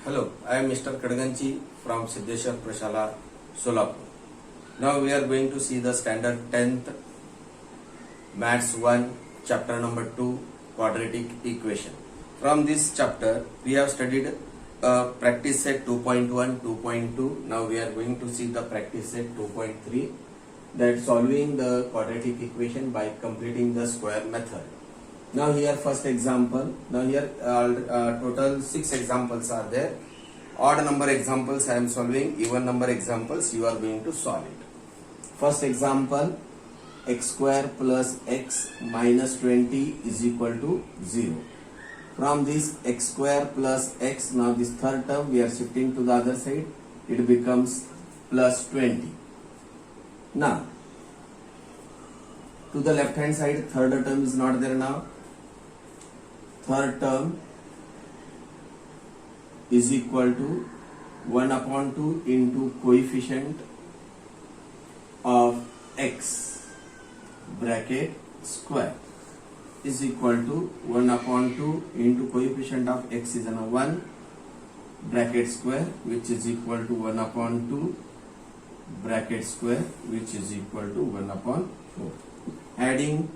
Hello, I am Mr. Kadganchi from Siddheshwar Prashala, Solapur. Now we are going to see the standard 10th Maths 1 chapter number 2 quadratic equation. From this chapter we have studied practice set 2.1, 2.2. Now we are going to see the practice set 2.3, that solving the quadratic equation by completing the square method. Now here first example. Now here total 6 examples are there. Odd number examples I am solving, even number examples you are going to solve it. First example, x square plus x minus 20 is equal to 0. From this x square plus x, now this third term we are shifting to the other side, it becomes plus 20. Now to the left hand side, third term is not there now. Third term is equal to 1 upon 2 into coefficient of x bracket square is equal to 1 upon 2 into coefficient of x is 1 bracket square, which is equal to 1 upon 2 bracket square, which is equal to 1 upon 4. Adding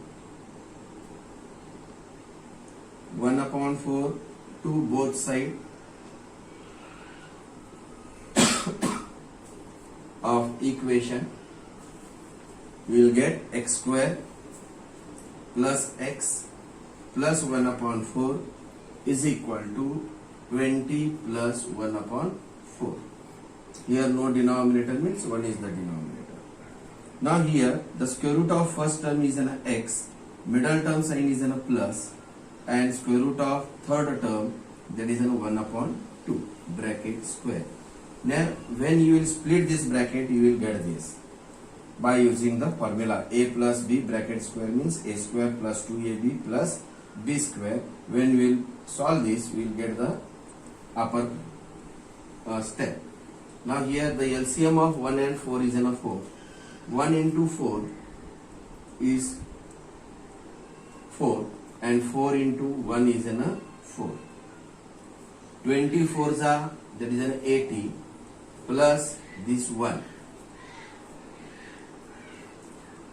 1 upon 4 to both sides of equation, we will get x square plus x plus 1 upon 4 is equal to 20 plus 1 upon 4. Here no denominator means 1 is the denominator. Now here the square root of first term is an x, middle term sign is a plus, and square root of third term, that is 1 upon 2 bracket square. Now when you will split this bracket, you will get this by using the formula a plus b bracket square means a square plus 2ab plus b square. When we will solve this, we will get the upper step. Now here the LCM of 1 and 4 is 4. 1 into 4 is 4 and 4 into 1 is 4. 24 that is an 80 plus this 1.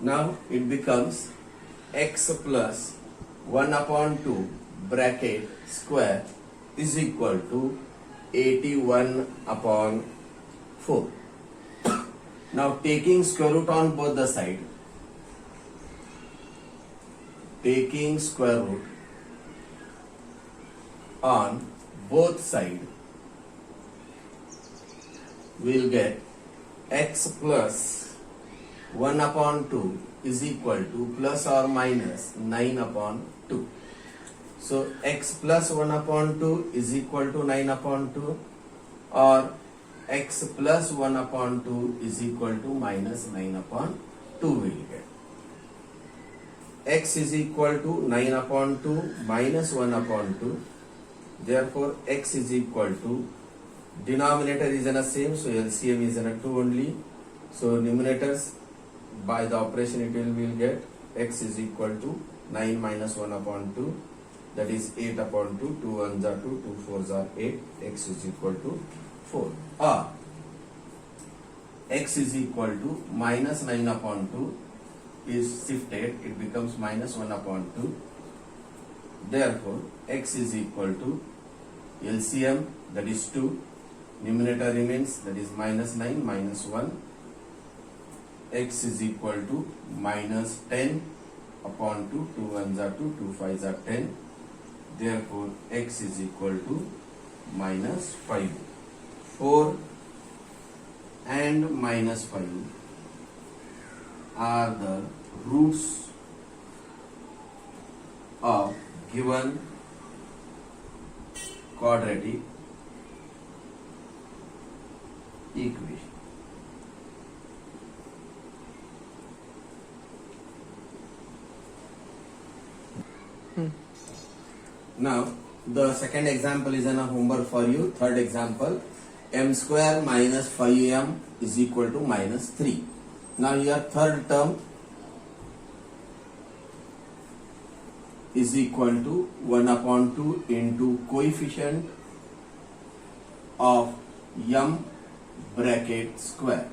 Now it becomes x plus 1 upon 2 bracket square is equal to 81 upon 4. Now taking square root on both the side, taking square root on both sides, we will get x plus 1 upon 2 is equal to plus or minus 9 upon 2. So x plus 1 upon 2 is equal to 9 upon 2, or x plus 1 upon 2 is equal to minus 9 upon 2 we will get. X is equal to 9 upon 2 minus 1 upon 2. Therefore x is equal to, denominator is in a same, so LCM is in a 2 only. So numerators, by the operation it will get x is equal to 9 minus 1 upon 2, that is 8 upon 2, 2 1s are 2, 2 4s are 8, x is equal to 4. Or x is equal to minus 9 upon 2 is shifted, it becomes minus 1 upon 2. Therefore x is equal to LCM, that is 2, numerator remains, that is minus 9 minus 1, x is equal to minus 10 upon 2, 2 1s are 2, 2 5s are 10. Therefore x is equal to minus 5. 4 and minus 5 are the roots of given quadratic equation. Now the second example is a homework for you. Third example, m square minus 5m is equal to minus 3. Now here third term is equal to 1 upon 2 into coefficient of m bracket square,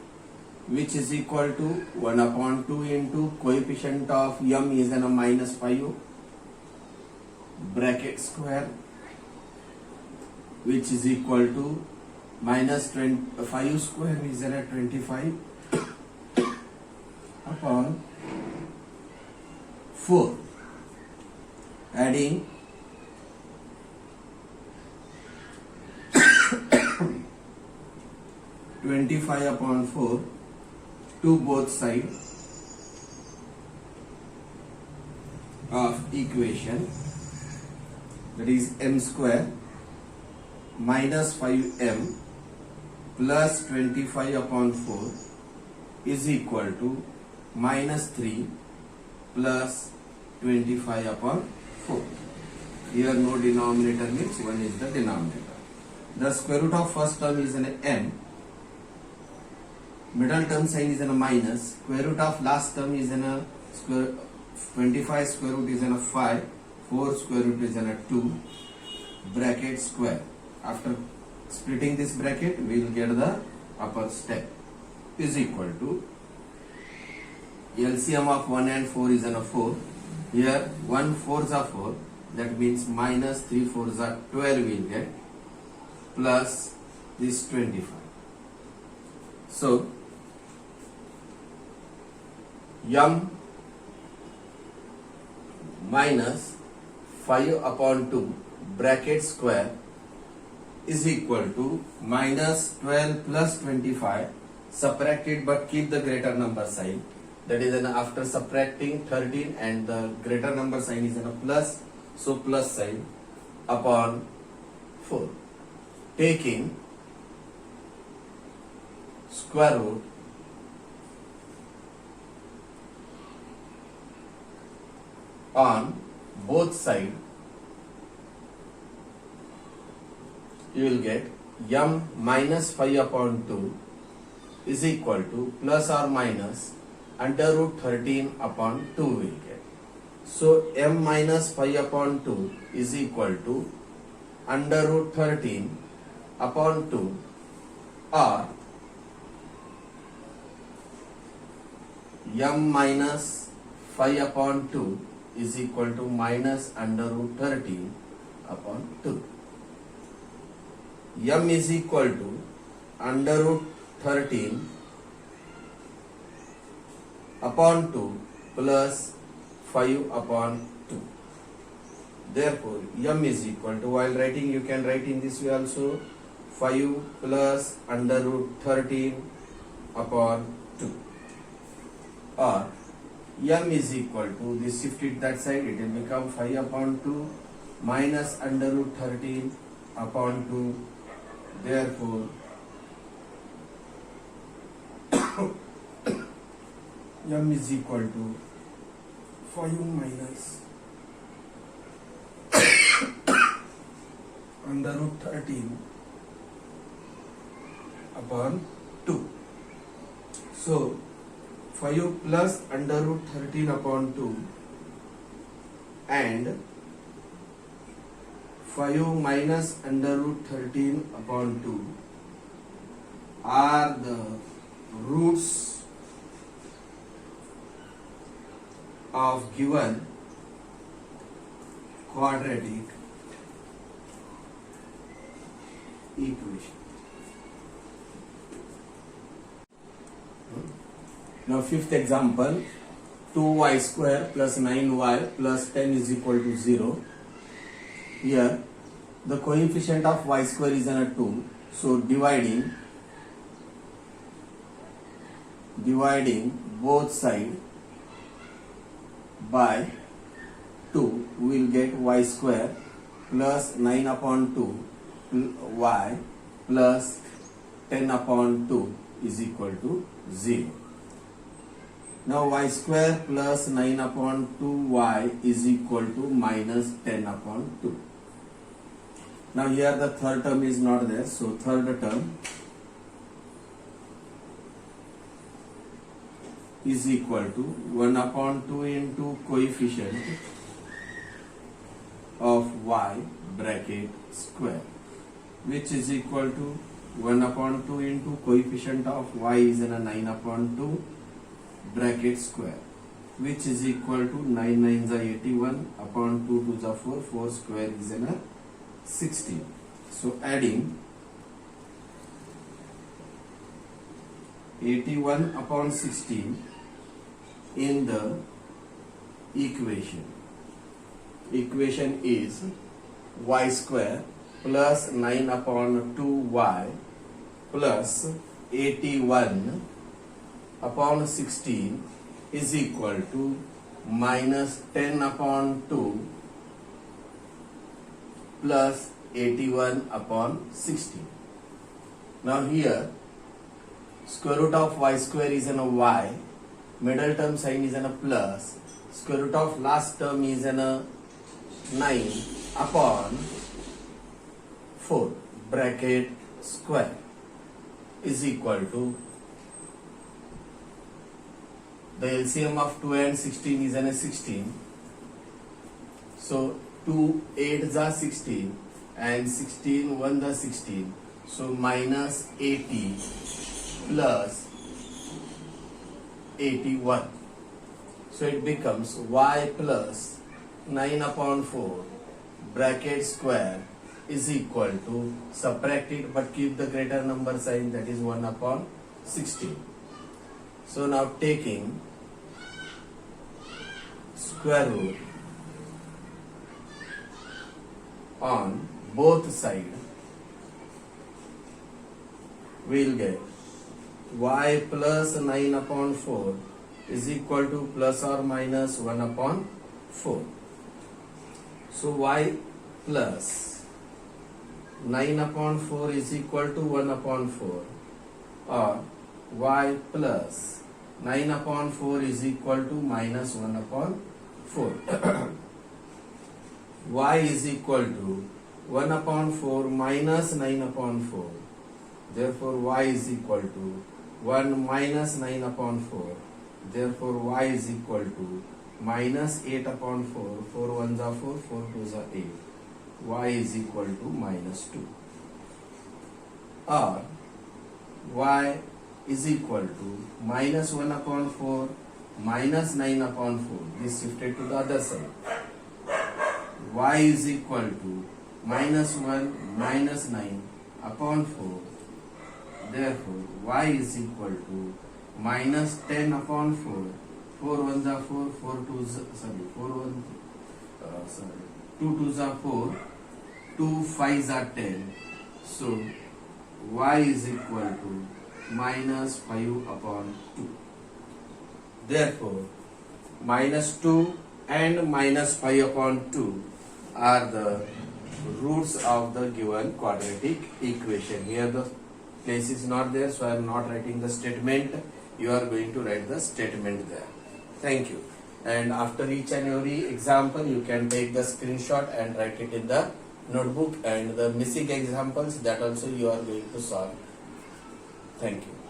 which is equal to 1 upon 2 into coefficient of m is in a minus 5 bracket square, which is equal to minus 5 square is in a 25 upon 4, adding 25 upon 4 to both sides of equation, that is m square minus 5m plus 25 upon 4 is equal to minus 3 plus 25 upon 4. Here no denominator means 1 is the denominator. The square root of first term is an m, middle term sign is in a minus, square root of last term is in a square, 25 square root is in a 5, 4 square root is in a 2, bracket square. After splitting this bracket, we will get the upper step, is equal to LCM of 1 and 4 is in a 4. Here 1 4s are 4, that means minus 3 4s are 12 we will get, plus this 25. So m minus 5 upon 2 bracket square is equal to minus 12 plus 25, subtracted but keep the greater number sign, that is after subtracting 13 and the greater number sign is in a plus, so plus sign upon 4, taking square root on both sides, you will get m minus 5 upon 2 is equal to plus or minus under root 13 upon 2 will get. So m minus 5 upon 2 is equal to under root 13 upon 2, or m minus 5 upon 2 is equal to minus under root 13 upon 2. M is equal to under root 13 upon 2 plus 5 upon 2. Therefore, m is equal to, while writing you can write in this way also, 5 plus under root 13 upon 2, or m is equal to, this shift it that side, it will become 5 upon 2 minus under root 13 upon 2. Therefore, m is equal to 5 minus under root 13 upon 2. So 5 plus under root 13 upon 2 and 5 minus under root 13 upon 2 are the roots of given quadratic equation. Now fifth example, 2y square plus 9y plus 10 is equal to 0. Here the coefficient of y square is a 2, so dividing both sides by 2, we will get y square plus 9 upon 2 y plus 10 upon 2 is equal to 0. Now y square plus 9 upon 2y is equal to minus 10 upon 2. Now here the third term is not there, so third term is equal to 1 upon 2 into coefficient of y bracket square, which is equal to 1 upon 2 into coefficient of y is in a 9 upon 2 bracket square, which is equal to 9 9s are 81 upon 2 2s are 4, 4 square is in a 16. So adding 81 upon 16 in the equation is y square plus 9 upon 2y plus 81 upon 16 is equal to minus 10 upon 2 plus 81 upon 16. Now here square root of y square is in a y, middle term sign is in a plus, square root of last term is in a 9 upon 4 bracket square is equal to the LCM of 2 and 16 is in a 16. So 2 8s are 16 and 16 1s are 16. So minus 80 plus 81. So it becomes y plus 9 upon 4 bracket square is equal to, subtract it but keep the greater number sign, that is 1 upon 16. So now taking square root on both sides, we will get y plus 9 upon 4 is equal to plus or minus 1 upon 4. So y plus 9 upon 4 is equal to 1 upon 4, or y plus 9 upon 4 is equal to minus 1 upon 4. Y is equal to 1 upon 4 minus 9 upon 4. Therefore y is equal to 1 minus 9 upon 4. Therefore y is equal to minus 8 upon 4. 4 1s are 4, 4 2s are 8. Y is equal to minus 2. Or y is equal to minus 1 upon 4 minus 9 upon 4. This shifted to the other side. Y is equal to minus 1 minus 9 upon 4. Therefore y is equal to minus 10 upon 4. 4 1s are 4, 4 2s, 2 2s are 4, 2 5s are 10. So y is equal to minus 5 upon 2. Therefore minus 2 and minus 5 upon 2 are the roots of the given quadratic equation. Here the place is not there, so I am not writing the statement. You are going to write the statement there. Thank you. And after each and every example, you can take the screenshot and write it in the notebook, and the missing examples, that also you are going to solve. Thank you.